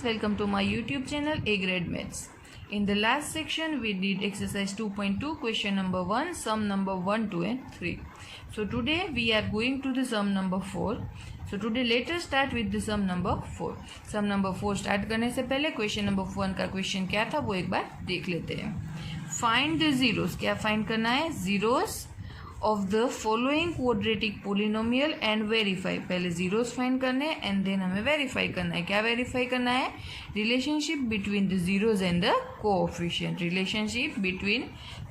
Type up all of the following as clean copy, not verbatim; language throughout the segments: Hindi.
welcome to my YouTube channel A Grade Maths. In the last section we did exercise 2.2 question number 1, sum number 1, 2 and 3. So today we are going to the sum number 4. So today let us start with the sum number 4. Sum number 4 start करने से पहले question number 1 का question क्या था वो एक बार देख लेते हैं. Find the zeros. क्या find करना है? Zeros of the following quadratic polynomial and verify. पहले zeros find करने हैं and then हमें verify करना है. क्या verify करना है? Relationship between the zeros and the coefficient. Relationship between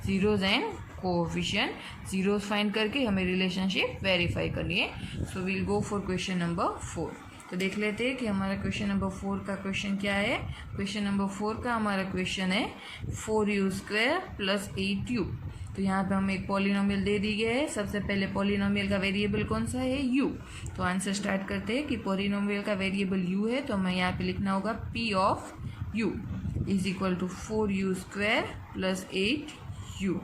zeros and coefficient. Zeros find करके हमें relationship verify करनी है. So we'll go for question number 4. तो देख लेते हैं कि हमारा क्वेश्चन नंबर 4 का क्वेश्चन क्या है. क्वेश्चन नंबर 4 का हमारा क्वेश्चन है 4u² प्लस 8u. तो यहाँ पे हमें एक पॉलिनोमियल दे दी गया है. सबसे पहले पॉलिनोमियल का वेरिएबल कौन सा है? u. तो आंसर स्टार्ट करते हैं कि पॉलिनोमियल का वेरिएबल u है तो हमें यहाँ पे लिखना होगा p of u is equal to 4u² plus 8u.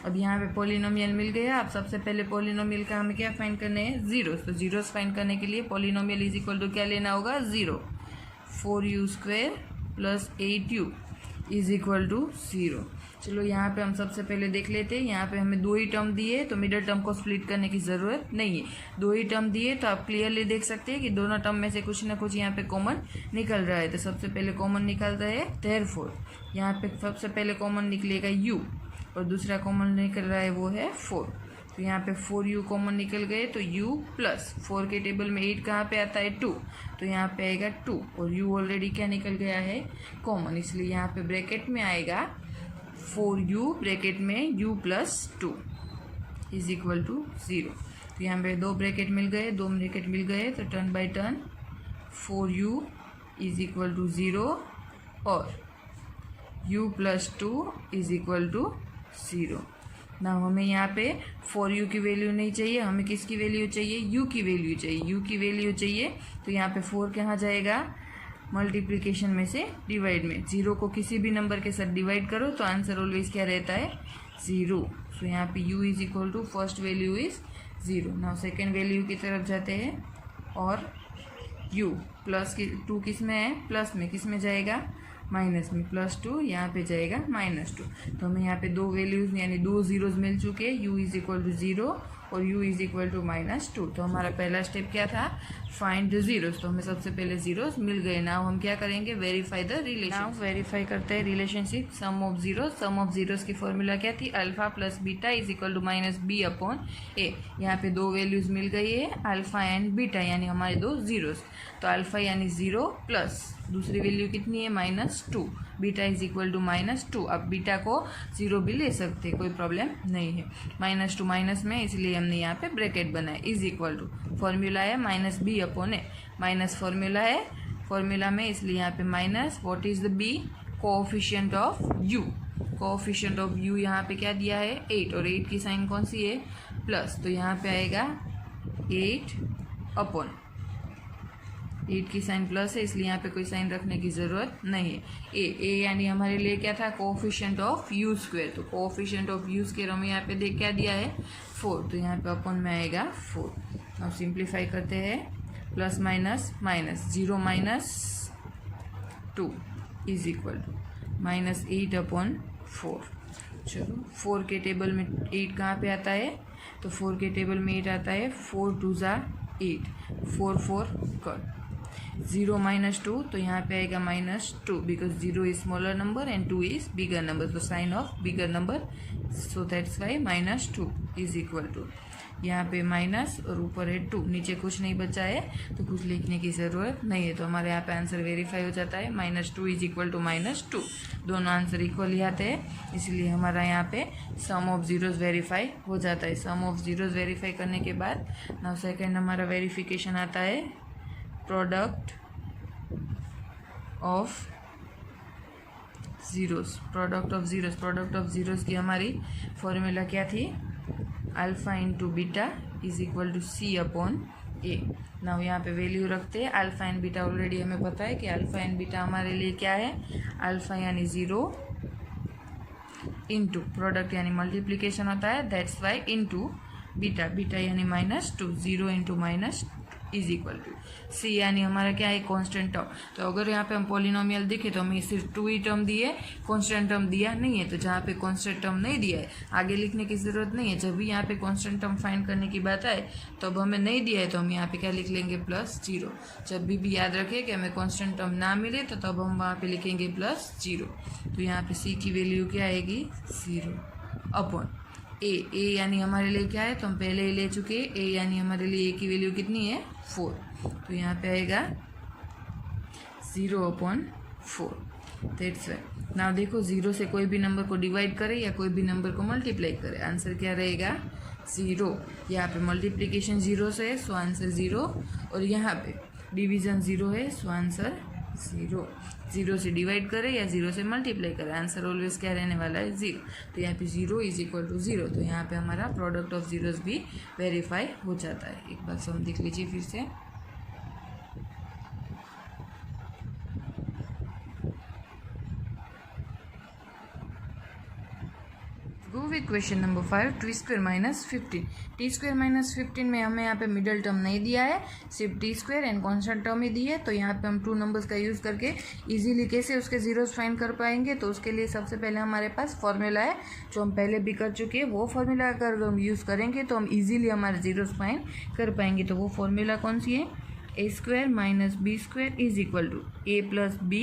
अब यहाँ पे पॉलिनोमियल मिल गया. अब सबसे पहले पॉलिनोमियल का हमें क्या फाइंड करने हैं? जीरोस. तो जीरोस फाइंड करने के लिए पॉलिनोमियल इज इक्वल टू क्या लेना होगा? 0. 4u² plus 8u is equal to 0. चलो यहाँ पे हम सबसे पहले देख लेते हैं. यहाँ पे हमें दो ही टर्म दिए तो मिडल टर्म को स्प्लिट करने की ज़रूरत नहीं है. दो ही टर्म दिए तो आप क्लियरली देख सकते हैं कि दोनों टर्म में से कुछ ना कुछ यहाँ पे कॉमन निकल रहा है. तो सबसे पहले कॉमन निकल रहा है देयरफॉर यहाँ पे सबसे पहले कॉमन निकलेगा u और दूसरा कॉमन निकल रहा है वो है 4. तो यहाँ पे 4u कॉमन निकल गए तो u प्लस 4 के टेबल में 8 कहाँ पे आता है? 2. तो यहाँ पे आएगा 2 और u ऑलरेडी क्या निकल गया है? कॉमन. इसलिए यहाँ पे ब्रैकेट में आएगा 4u ब्रैकेट में u plus 2 is equal to 0. तो यहाँ पे दो ब्रैकेट मिल गए तो turn by turn 4u is equal to 0 और u plus 2 is equal to 0. ना हमें यहाँ पे 4u की वैल्यू नहीं चाहिए, हमें किसकी वैल्यू चाहिए? u की वैल्यू चाहिए. u की वैल्यू चाहिए तो यहाँ पे 4 कहाँ जाएगा? मल्टीप्लिकेशन में से डिवाइड में. 0 को किसी भी नंबर के साथ डिवाइड करो तो आंसर ऑलवेज क्या रहता है? 0. सो यहाँ पे u is equal to first value is 0. Now second value की तरफ जाते हैं और u प्लस 2 किस में है? प्लस में. किस में जाएगा? माइनस में. प्लस 2 यहाँ पे जाएगा -2. तो हमें यहाँ पे दो वैल्यूज यानी दो जीरोज मिल चुके हैं. u इज इक्वल टू 0 और u इज इक्वल टू -2. तो हमारा पहला स्टेप क्या था? Find the zeros. तो हमें सबसे पहले जीरोस मिल गए. नाउ हम क्या करेंगे? Verify the relation. Now verify करते हैं relationship sum of zeros. Sum of zeros की फॉर्मूला क्या थी? Alpha plus beta is equal to -b upon a. यहाँ पे दो वैल्यूज मिल गई है अल्फा एंड बीटा यानी हमारे दो जीरोस. तो अल्फा यानी 0 प्लस दूसरी वैल्यू कितनी है? -2. Beta is equal to -2. अब बीटा को 0 भी ले सकते, कोई प्रॉब्लम नहीं है. -2 माइनस में इसलिए हमने यहाँ पे ब्रैकेट बनाया. इज इक्वल टू फॉर्मूला है -b अपॉन ए. माइनस फॉर्मूला है फॉर्मूला में इसलिए यहाँ पे minus. What is the b? Coefficient of u. Coefficient of u यहाँ पे क्या दिया है? 8 और 8 की साइन कौन सी है? प्लस. तो यहाँ पे आएगा 8 अपॉन 8 की साइन प्लस है इसलिए यहाँ पे कोई साइन रखने की ज़रूरत नहीं है. ए यानी हमारे लिए क्या था? Coefficient of u². तो कोएफिशिएंट ऑफ u² हमें यहाँ पे देख क्या दिया है? 4. तो यहाँ पे अपॉन में आएगा 4. अब सिंप्लीफाई करते हैं. Plus minus minus 0 -2 is equal to -8 upon 4. चलो 4 के टेबल में 8 कहाँ पे आता है? तो 4 के टेबल में 8 आता है. 4 2 ज़ा 8. 4 कट. 0 -2 तो यहाँ पे आएगा -2 because 0 is smaller number and 2 is bigger number. तो sign of bigger number so that's why -2 is equal to यहाँ पे माइनस और ऊपर है 2. नीचे कुछ नहीं बचा है तो कुछ लिखने की ज़रूरत नहीं है. तो हमारे यहाँ पे आंसर वेरीफाई हो जाता है. -2 इज इक्वल टू -2. दोनों आंसर इक्वल आते हैं इसलिए हमारा यहाँ पे सम ऑफ जीरोस वेरीफाई हो जाता है. सम ऑफ जीरोस वेरीफाई करने के बाद नाउ सेकेंड हमारा वेरिफिकेशन आता है product of zeros. Product of zeros की हमारी फॉर्मूला क्या थी? Alpha into beta is equal to c upon a. Now यहाँ पे वैल्यू रखते हैं. अल्फा एंड बीटा ऑलरेडी हमें पता है कि अल्फा एंड बीटा हमारे लिए क्या है? अल्फा यानी 0 इंटू प्रोडक्ट यानी मल्टीप्लिकेशन होता है that's why into beta. Beta यानी -2. 0 इंटू इज इक्वल टू सी, यानी हमारा क्या है कांस्टेंट टर्म। तो अगर यहाँ पे हम पॉलिनोमियल देखें तो हमें सिर्फ 2 ही टर्म दिए, कांस्टेंट टर्म दिया नहीं है। तो जहाँ पे कांस्टेंट टर्म नहीं दिया है आगे लिखने की ज़रूरत नहीं है। जब भी यहाँ पे कांस्टेंट टर्म फाइंड करने की बात आए तो अब हमें नहीं दिया है तो हम यहाँ पे क्या लिख लेंगे +0। जब भी याद रखें कि हमें कांस्टेंट टर्म ना मिले तो तब हम वहाँ पे लिखेंगे +0। तो यहाँ पे सी की वैल्यू क्या आएगी 0 अपॉन ए यानी हमारे लिए क्या है तो हम पहले ही ले चुके हैं। ए यानी हमारे लिए ए की वैल्यू कितनी है 4। तो यहाँ पे आएगा 0/4। दैट्स वाई नाउ देखो 0 से कोई भी नंबर को डिवाइड करे या कोई भी नंबर को मल्टीप्लाई करे, आंसर क्या रहेगा 0। यहाँ पे मल्टीप्लिकेशन 0 से है सो आंसर 0, और यहाँ पे डिवीजन 0 है सो आंसर 0। 0 से डिवाइड करें या 0 से मल्टीप्लाई करें, आंसर ऑलवेज क्या रहने वाला है 0। तो यहाँ पे 0 = 0। तो यहाँ पे हमारा प्रोडक्ट ऑफ जीरोस भी वेरीफाई हो जाता है। एक बार सम देख लीजिए फिर से। Go with question number 5, t² - 15। t² - 15 में हमें यहाँ पे मिडल टर्म नहीं दिया है, सिर्फ t² एंड कॉन्स्टेंट टर्म ही दी है। तो यहाँ पे हम 2 नंबर्स का यूज़ करके इजीली कैसे उसके जीरोस फाइंड कर पाएंगे। तो उसके लिए सबसे पहले हमारे पास फॉर्मूला है जो हम पहले भी कर चुके हैं। वो फॉर्मूला अगर हम यूज़ करेंगे तो हम इजीली हमारे जीरोस फाइंड कर पाएंगे। तो वो फॉर्मूला कौन सी है, a² - b² = a + b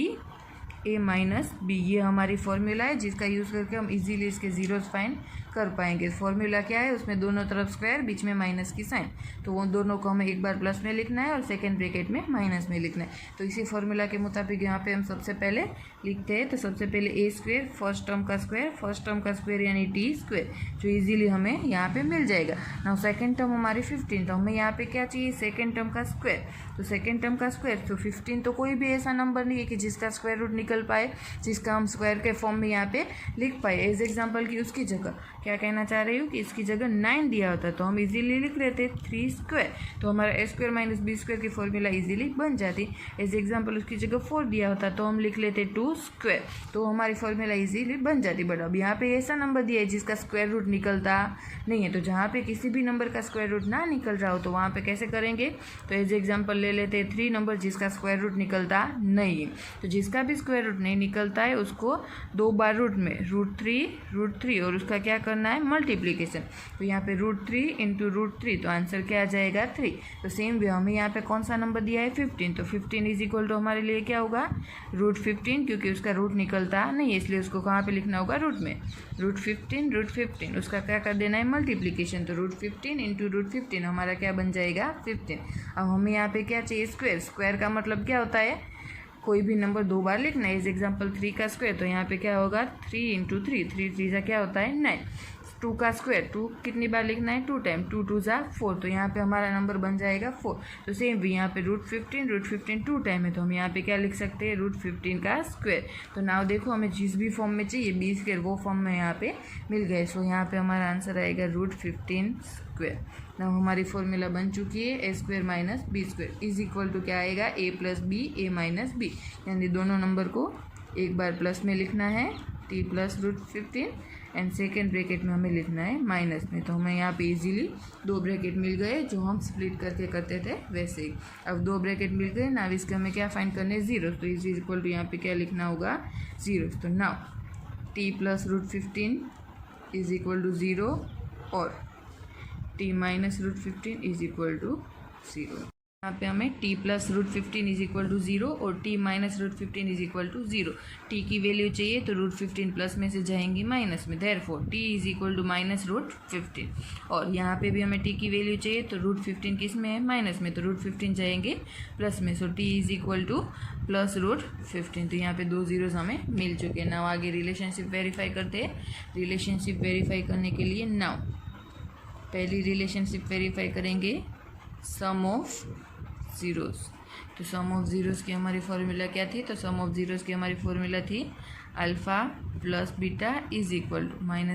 a - b। ये हमारी फॉर्मूला है जिसका यूज़ करके हम इजीली इसके जीरोस फाइंड कर पाएंगे। फॉर्मूला क्या है, उसमें दोनों तरफ स्क्वायर, बीच में माइनस की साइन। तो वो दोनों को हमें एक बार प्लस में लिखना है और सेकंड ब्रैकेट में माइनस में लिखना है। तो इसी फॉर्मूला के मुताबिक यहाँ पे हम सबसे पहले लिखते हैं। तो सबसे पहले a², फर्स्ट टर्म का स्क्वायर यानी t², जो इजीली हमें यहाँ पे मिल जाएगा। नाउ सेकंड टर्म हमारी 15, तो हमें यहाँ पे क्या चाहिए, सेकंड टर्म का स्क्वायर। तो सेकंड टर्म का स्क्वायर तो 15, तो कोई भी ऐसा नंबर नहीं है कि जिसका स्क्वायर रूट निकल पाए, जिसका हम स्क्वायर के फॉर्म में यहाँ पे लिख पाए। एज एग्जाम्पल की उसकी जगह क्या कहना चाह रही हूँ कि इसकी जगह 9 दिया होता तो हम इजीली लिख लेते 3²। तो हमारा a² - b² की फॉर्मूला इजीली बन जाती। एज एग्जाम्पल उसकी जगह 4 दिया होता तो हम लिख लेते 2²। तो हमारी फॉर्मूला इजीली बन जाती। बट अब यहाँ पे ऐसा नंबर दिया है जिसका स्क्वायर रूट निकलता नहीं है। तो जहाँ पे किसी भी नंबर का स्क्वायर रूट ना निकल रहा हो तो वहाँ पे कैसे करेंगे, तो एज एग्जाम्पल ले लेते 3 नंबर जिसका स्क्वायर रूट निकलता नहीं है। तो जिसका भी स्क्वायर रूट नहीं निकलता है उसको 2 बार रूट में √3 और उसका क्या करना है, मल्टीप्लीकेशन। तो यहाँ पे √3 × √3, तो आंसर क्या आ जाएगा 3। तो सेम वे हमें यहाँ पे कौन सा नंबर दिया है 15। तो 15 = हमारे लिए क्या होगा √15, क्योंकि उसका रूट निकलता नहीं है इसलिए उसको कहाँ पे लिखना होगा, रूट में। √15 उसका क्या कर देना है, मल्टीप्लीकेशन। तो √15 × √15 हमारा क्या बन जाएगा 15। अब हमें यहाँ पे क्या चाहिए, स्क्वायर का मतलब क्या होता है, कोई भी नंबर 2 बार लिखना है। इस एग्जाम्पल 3 का स्क्वायर, तो यहाँ पे क्या होगा 3 × 3, 3 × क्या होता है 9। 2 का स्क्वायर, 2 कितनी बार लिखना है, 2 टाइम, 2 × 2 = 4। तो यहाँ पे हमारा नंबर बन जाएगा 4। तो सेम भी यहाँ पे √15 2 टाइम है तो हम यहाँ पे क्या लिख सकते हैं, √15 का स्क्वायर। तो नाउ देखो हमें जिस भी फॉर्म में चाहिए b² वो फॉर्म में यहाँ पे मिल गए। सो यहाँ पे हमारा आंसर आएगा √15²। नाउ हमारी फॉर्मूला बन चुकी है a² - b² = क्या आएगा, a + b a - b। यानी दोनों नंबर को एक बार प्लस में लिखना है t + √15 एंड सेकेंड ब्रैकेट में हमें लिखना है माइनस में। तो हमें यहाँ पे इजीली 2 ब्रैकेट मिल गए जो हम स्प्लिट करके करते थे वैसे ही। अब 2 ब्रैकेट मिल गए, नाउ इसके हमें क्या फाइंड करने, जीरो। तो इज इक्वल टू यहाँ पे क्या लिखना होगा 0। तो नाउ t + √15 = 0 और t - √15 = 0। यहाँ पे हमें t + √15 = 0 और t - √15 = 0। t की वैल्यू चाहिए तो √15 प्लस में से जाएंगी माइनस में, देयरफॉर t = -√15। और यहाँ पे भी हमें t की वैल्यू चाहिए तो √15 किस में है, माइनस में, तो √15 जाएंगे प्लस में। सो t = +√15। तो यहाँ पे 2 जीरोस हमें मिल चुके हैं। नाउ आगे रिलेशनशिप वेरीफाई करते हैं। रिलेशनशिप वेरीफाई करने के लिए नाउ पहली रिलेशनशिप वेरीफाई करेंगे सम ऑफ जीरोस। तो सम ऑफ जीरोस की हमारी फॉर्मूला क्या थी, तो सम ऑफ जीरोस की हमारी फॉर्मूला थी alpha + beta =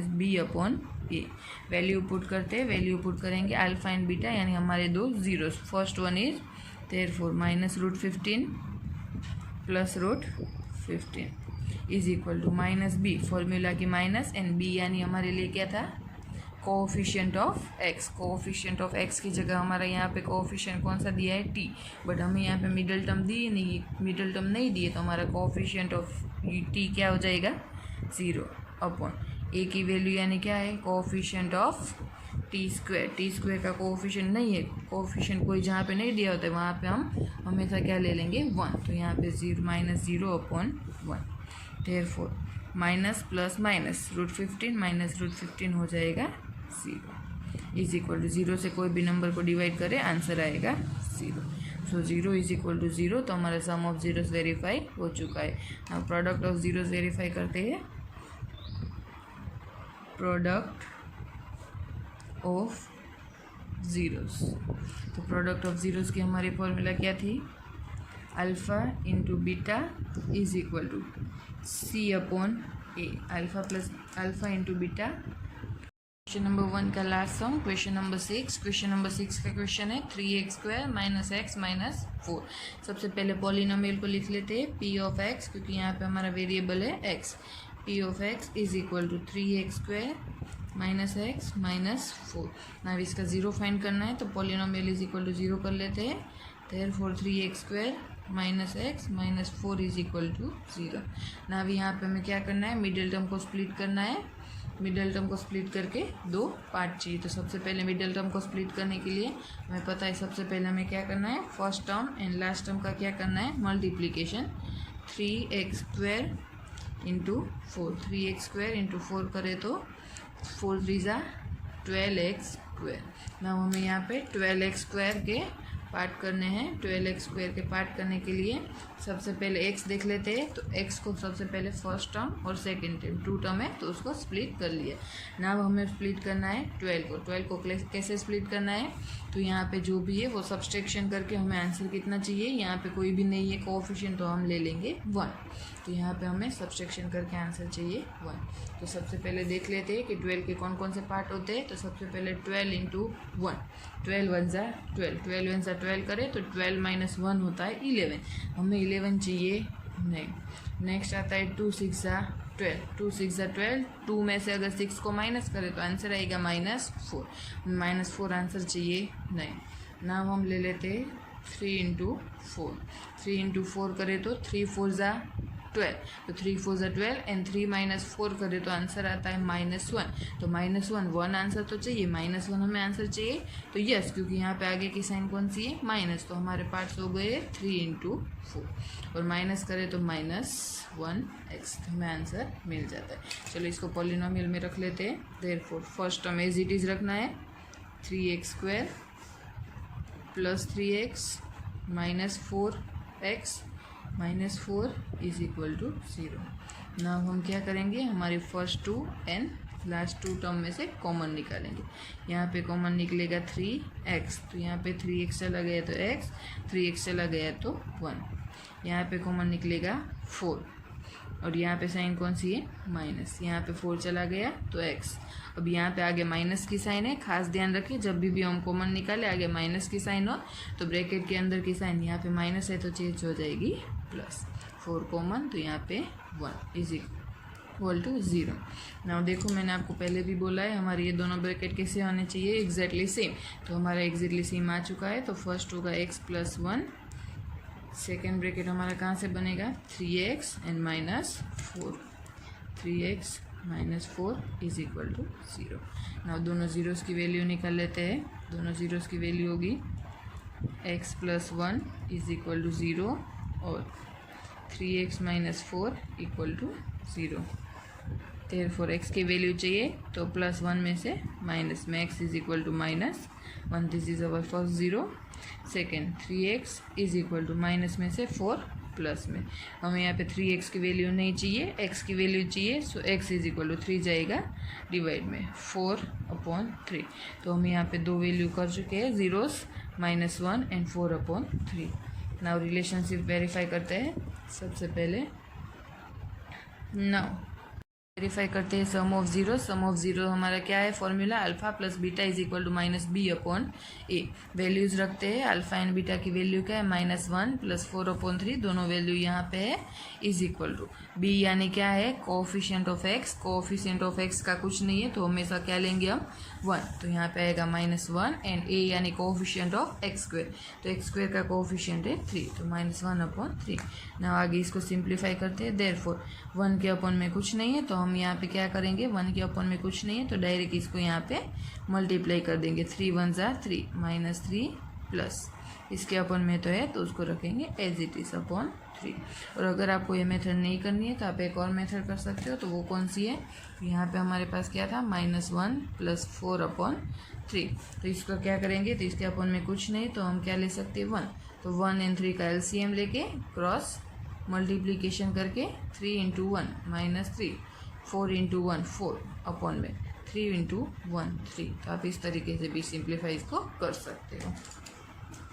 -b/a। Value put करते हैं, वैल्यू पुट करेंगे अल्फ़ा एंड बीटा यानी हमारे 2 zeros. First one is therefore -√15 + √15 = -b। Formula की माइनस एंड b यानी हमारे लिए क्या था coefficient of x. Coefficient of x की जगह हमारा यहाँ पे कोएफिशिएंट कौन सा दिया है, टी, बट हमें यहाँ पे मिडल टर्म दी नहीं, मिडल टर्म नहीं दिए, तो हमारा कोएफिशिएंट ऑफ टी क्या हो जाएगा, 0 अपॉन ए की वैल्यू यानी क्या है, coefficient of T square. T square का कोएफिशिएंट नहीं है, कोएफिशिएंट कोई जहाँ पे नहीं दिया होता है वहाँ पे हम हमेशा क्या ले लेंगे, 1, तो यहाँ पे 0 minus 0 upon 1। Therefore minus plus minus √15 minus √15 हो जाएगा 0 इज इक्वल टू 0 से कोई भी नंबर को डिवाइड करें आंसर आएगा 0। सो 0 इज इक्वल टू 0, तो हमारा सम ऑफ जीरोस वेरीफाई हो चुका है। अब प्रोडक्ट ऑफ जीरोस वेरीफाई करते हैं। प्रोडक्ट ऑफ जीरोस, तो प्रोडक्ट ऑफ जीरोस की हमारी फॉर्मूला क्या थी, alpha into beta is equal to C upon a, alpha plus alpha into beta. Question number 1 का last sum, question number 6। Question number 6 का क्वेश्चन है 3x² माइनस एक्स माइनस 4। सबसे पहले पॉलिनोमियल को लिख लेते हैं p ऑफ x, क्योंकि यहाँ पे हमारा वेरिएबल है x। p of x is equal to 3x² minus x minus 4। ना इसका 0 फाइंड करना है, तो पॉलिनोमियल इज इक्वल टू 0 कर लेते हैं। Therefore 3x² minus x minus 4 is equal to 0। ना अभी यहाँ पे हमें क्या करना है, मिडिल टर्म को स्प्लिट करना है। मिडिल टर्म को स्प्लिट करके 2 पार्ट चाहिए, तो सबसे पहले मिडिल टर्म को स्प्लिट करने के लिए हमें पता है सबसे पहले हमें क्या करना है, first term and last term का क्या करना है, multiplication. 3x² into 4, 3x² into 4 करें तो 4 3 ज़ा 12x²। ना हमें यहाँ पे 12x² के पार्ट करने हैं। 12x² के पार्ट करने के लिए सबसे पहले x देख लेते हैं, तो x को सबसे पहले फर्स्ट टर्म और सेकंड टर्म 2 टर्म है तो उसको स्प्लिट कर लिया। ना अब हमें स्प्लिट करना है 12 को कैसे स्प्लिट करना है, तो यहाँ पे जो भी है वो सब्सट्रैक्शन करके हमें आंसर कितना चाहिए, यहाँ पे कोई भी नहीं है कोएफिशिएंट, तो हम ले लेंगे 1। तो यहाँ पे हमें सब्सट्रैक्शन करके आंसर चाहिए 1। तो सबसे पहले देख लेते हैं कि 12 के कौन कौन से पार्ट होते हैं। तो सबसे पहले 12 इंटू 1, 12 1 ज़ा 12, 12 1 ज़ा 12 करें तो 12 माइनस 1 होता है 11, हमें 11 चाहिए नहीं। नेक्स्ट आता है 2 6 ज़ा 12, 2 6 ज़ा 12, 2 में से अगर 6 को माइनस करें तो आंसर आएगा -4, -4 आंसर चाहिए नहीं। ना हम ले लेते 3 इंटू 4, 3 इंटू 4 करें तो 3 4 ज़ा 12, तो 3 4 ज़ा 12 एंड 3 माइनस 4 करें तो आंसर आता है -1। तो -1 आंसर तो चाहिए, -1 हमें आंसर चाहिए, तो यस, क्योंकि यहाँ पे आगे की साइन कौन सी है, माइनस, तो हमारे पार्ट्स हो गए 3 इंटू 4 और माइनस करें तो -1x, तो हमें आंसर मिल जाता है। चलो इसको पॉलिनोमियल में रख लेते हैं। Therefore first term as it is रखना है, 3x² plus 3x minus 4x minus 4 is equal to 0। ना हम क्या करेंगे, हमारे फर्स्ट 2 एंड लास्ट 2 टर्म में से कॉमन निकालेंगे। यहाँ पे कॉमन निकलेगा 3x, तो यहाँ पे 3x चला गया तो x, 3x चला गया तो 1। यहाँ पे कॉमन निकलेगा 4 और यहाँ पे साइन कौन सी है, माइनस, यहाँ पे 4 चला गया तो x। अब यहाँ पे आगे माइनस की साइन है, खास ध्यान रखिए जब भी हम कॉमन निकाले आगे माइनस की साइन हो तो ब्रैकेट के अंदर की साइन यहाँ पे माइनस है तो चेंज हो जाएगी प्लस। 4 कॉमन तो यहाँ पे 1 इज इक्वल टू 0। नाउ देखो मैंने आपको पहले भी बोला है हमारे ये दोनों ब्रैकेट कैसे होने चाहिए, एग्जैक्टली सेम। तो हमारा एग्जैक्टली सेम आ चुका है, तो फर्स्ट होगा x प्लस 1, सेकेंड ब्रैकेट हमारा कहाँ से बनेगा, 3x and -4, 3x -4 is equal to 0। Now दोनों जीरोस की वैल्यू निकाल लेते हैं। दोनों जीरोस की वैल्यू होगी x plus 1 is equal to 0 और 3x -4 equal to 0। Therefore x की वैल्यू चाहिए तो +1 में से माइनस में x is equal to -1, this is our first 0। Second 3x is equal to minus में से 4 प्लस में, हमें यहाँ पे 3x की वैल्यू नहीं चाहिए, x की वैल्यू चाहिए, सो x इज इक्वल टू 3 जाएगा डिवाइड में 4/3। तो हम यहाँ पे 2 वैल्यू कर चुके हैं, zeros -1 and 4/3। Now relationship verify करते हैं। सबसे पहले नाउ वेरीफाई करते हैं sum of zero. Sum of zero हमारा क्या है formula, alpha plus beta is equal to minus b upon A. Values रखते हैं, अल्फा एंड बीटा की वैल्यू क्या है -1 प्लस 4/3, दोनों वैल्यू यहाँ पे है, इज इक्वल टू बी यानी क्या है coefficient of x. Coefficient of x का कुछ नहीं है तो हमेशा क्या लेंगे हम 1, तो यहाँ पे आएगा -1 एंड ए यानी कोएफिशिएंट ऑफ एक्स स्क्वायर, तो एक्स स्क्वायर का कोएफिशिएंट है 3, तो -1/3। ना आगे इसको सिंप्लीफाई करते हैं, देयरफॉर 1 के अपॉन में कुछ नहीं है तो हम यहाँ पे क्या करेंगे, 1 के अपॉन में कुछ नहीं है तो डायरेक्ट इसको यहाँ पे मल्टीप्लाई कर देंगे, 3 1 ज़ा 3 -3 प्लस इसके अपॉन में तो है तो उसको रखेंगे एज इट इज अपॉन 3। और अगर आपको ये मेथड नहीं करनी है तो आप एक और मेथड कर सकते हो, तो वो कौन सी है, तो यहाँ पे हमारे पास क्या था -1 प्लस 4/3, तो इसको क्या करेंगे, तो इसके अपॉन में कुछ नहीं तो हम क्या ले सकते हैं 1, तो 1 और 3 का एलसीएम लेके क्रॉस मल्टीप्लीकेशन करके 3 × 1 -3, 4 × 1 4 अपॉन में 3 × 1 3, तो आप इस तरीके से भी सिंप्लीफाई इसको कर सकते हो,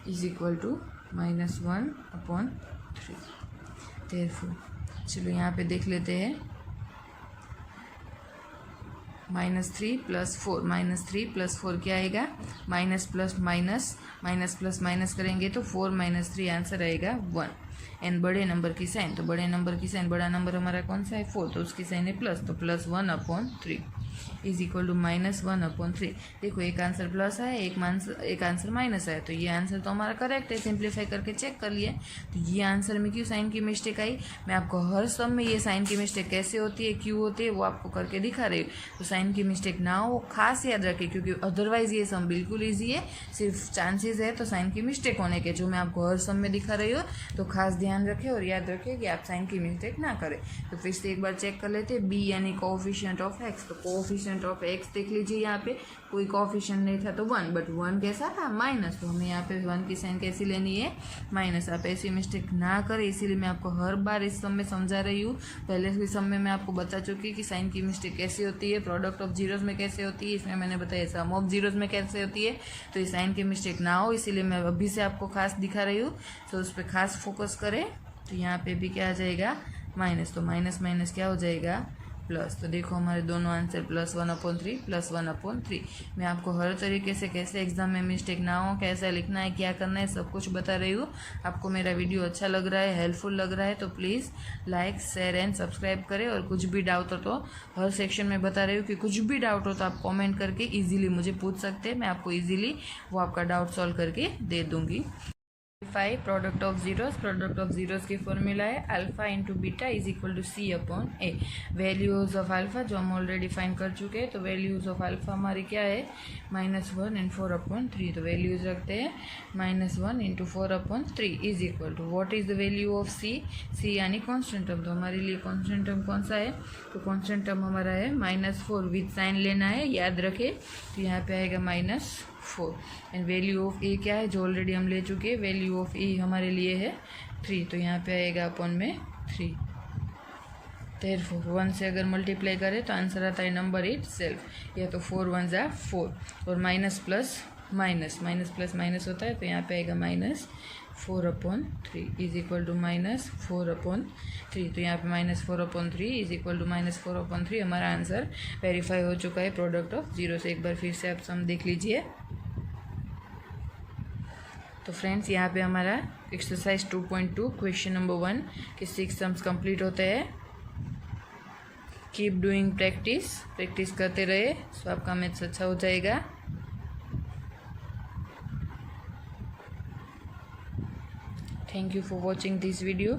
इज इक्वल टू -1/3। देयरफॉर चलो यहाँ पे देख लेते हैं, -3 + 4, -3 + 4 क्या आएगा, माइनस प्लस माइनस करेंगे तो 4 - 3 आंसर आएगा 1। एंड बड़े नंबर की साइन, तो बड़े नंबर की साइन, बड़ा नंबर हमारा कौन सा है 4, तो उसकी साइन है प्लस, तो +1/3 इज इक्वल टू -1/3। देखो एक आंसर प्लस है, एक आंसर माइनस है, तो ये आंसर तो हमारा करेक्ट है, सिंप्लीफाई करके चेक कर लिए। तो ये आंसर में क्यों साइन की मिस्टेक आई, मैं आपको हर सम में ये साइन की मिस्टेक कैसे होती है, क्यों होती है, वो आपको करके दिखा रही हूँ, तो साइन की मिस्टेक ना हो खास याद रखें, क्योंकि अदरवाइज ये सम बिल्कुल ईजी है, सिर्फ चांसेस है तो साइन की मिस्टेक होने के, जो मैं आपको हर सम में दिखा रही हूँ, तो खास ध्यान रखें और याद रखें कि आप साइन की मिस्टेक ना करें। तो फिर से एक बार चेक कर लेते हैं, बी यानी कोएफिशिएंट ऑफ एक्स, तो कोएफिशिएंट ऑफ एक्स देख लीजिए, यहाँ पे कोई कोएफिशिएंट नहीं था तो 1, बट 1 कैसा था माइनस, तो हमें यहाँ पे 1 की साइन कैसी लेनी है माइनस। आप ऐसी मिस्टेक ना करें, इसीलिए मैं आपको हर बार इस सम में समझा रही हूँ। पहले के सम में मैं आपको बता चुकी कि साइन की मिस्टेक कैसी होती है, प्रोडक्ट ऑफ जीरोस में कैसे होती है, इसमें मैंने बताया सम ऑफ जीरोस में कैसे होती है, तो ये साइन की मिस्टेक ना हो, इसीलिए मैं अभी से आपको खास दिखा रही हूँ, तो उस पर खास फोकस करें। तो यहाँ पे भी क्या आ जाएगा माइनस, तो माइनस क्या हो जाएगा प्लस, तो देखो हमारे दोनों आंसर +1/3 +1/3। मैं आपको हर तरीके से कैसे एग्जाम में मिस्टेक ना हो, कैसा लिखना है, क्या करना है, सब कुछ बता रही हूँ। आपको मेरा वीडियो अच्छा लग रहा है, हेल्पफुल लग रहा है, तो please like share and subscribe करें। और कुछ भी डाउट हो तो हर सेक्शन में बता रही हूँ कि कुछ भी डाउट हो तो आप कॉमेंट करके ईजिली मुझे पूछ सकते हैं, मैं आपको ईजिली वो आपका डाउट सॉल्व करके दे दूँगी। प्रोडक्ट ऑफ जीरोस की फॉर्मूला है alpha into beta is equal to C upon A. Values of alpha जो हम ऑलरेडी फाइंड कर चुके हैं, तो वैल्यूज ऑफ अल्फा हमारी क्या है -1 एंड 4/3, तो वैल्यूज रखते हैं -1 × 4/3 is equal to what is the value of c यानी कॉन्स्टेंट टर्म। तो हमारे लिए कॉन्स्टेंट टर्म कौन सा है, तो कॉन्स्टेंट टर्म हमारा है -4 विद साइन लेना है, याद रखें, तो यहाँ पे आएगा -4 एंड वैल्यू ऑफ ए क्या है जो ऑलरेडी हम ले चुके हैं, वैल्यू ऑफ ए हमारे लिए है 3, तो यहाँ पे आएगा अपॉन में 3। देयरफॉर 1 से अगर मल्टीप्लाई करें तो आंसर आता है नंबर इट सेल्फ, या तो 4 1 ज़ा 4 और माइनस प्लस माइनस होता है, तो यहाँ पे आएगा -4/3 इज इक्वल टू -4/3, तो यहाँ पे -4/3 इज इक्वल टू -4/3 हमारा आंसर वेरीफाई हो चुका है प्रोडक्ट ऑफ जीरो से। एक बार फिर से आप सम देख लीजिए। तो फ्रेंड्स यहाँ पे हमारा एक्सरसाइज 2.2 क्वेश्चन नंबर 1 के 6 सम्स कंप्लीट होते हैं। कीप डूइंग प्रैक्टिस करते रहे, सो आपका मैथ्स अच्छा हो जाएगा। Thank you for watching this video.